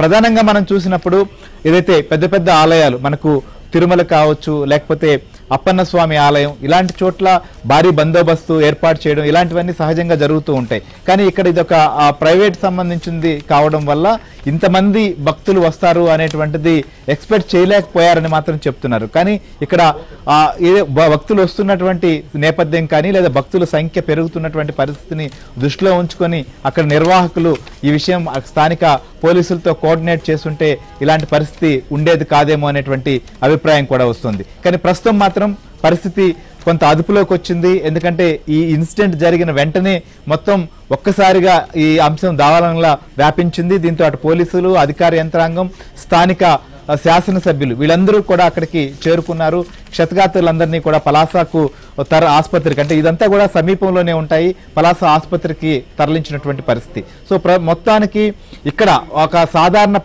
ప్రధానంగా మనం చూసినప్పుడు ఏదైతే పెద్ద పెద్ద ఆలయాలు మనకు తిరుమల కావచ్చు, లేకపోతే అప్పన్న స్వామి ఆలయం, ఇలాంటి చోట్ల భారీ బందోబస్తు ఏర్పాటు చేయడం ఇలాంటివన్నీ సహజంగా జరుగుతూ ఉంటాయి. కానీ ఇక్కడ ఇదొక ప్రైవేట్ సంబంధించింది కావడం వల్ల ఇంతమంది భక్తులు వస్తారు అనేటువంటిది ఎక్స్పెక్ట్ చేయలేకపోయారని మాత్రం చెప్తున్నారు. కానీ ఇక్కడ భక్తులు వస్తున్నటువంటి నేపథ్యం కానీ లేదా భక్తుల సంఖ్య పెరుగుతున్నటువంటి పరిస్థితిని దృష్టిలో ఉంచుకొని అక్కడ నిర్వాహకులు ఈ విషయం స్థానిక పోలీసులతో కోఆర్డినేట్ చేస్తుంటే ఇలాంటి పరిస్థితి ఉండేది కాదేమో అనేటువంటి అభిప్రాయం కూడా వస్తుంది. కానీ ప్రస్తుతం మాత్రం పరిస్థితి కొంత అదుపులోకి వచ్చింది. ఎందుకంటే ఈ ఇన్సిడెంట్ జరిగిన వెంటనే మొత్తం ఒక్కసారిగా ఈ అంశం దావాలంలా వ్యాపించింది. దీంతో అటు పోలీసులు, అధికార యంత్రాంగం, స్థానిక శాసనసభ్యులు వీళ్ళందరూ కూడా అక్కడికి చేరుకున్నారు. క్షతగాత్రులందరినీ కూడా పలాసకు ఆసుపత్రికి, అంటే ఇదంతా కూడా సమీపంలోనే ఉంటాయి, పలాస ఆసుపత్రికి తరలించినటువంటి పరిస్థితి. సో మొత్తానికి ఇక్కడ ఒక సాధారణ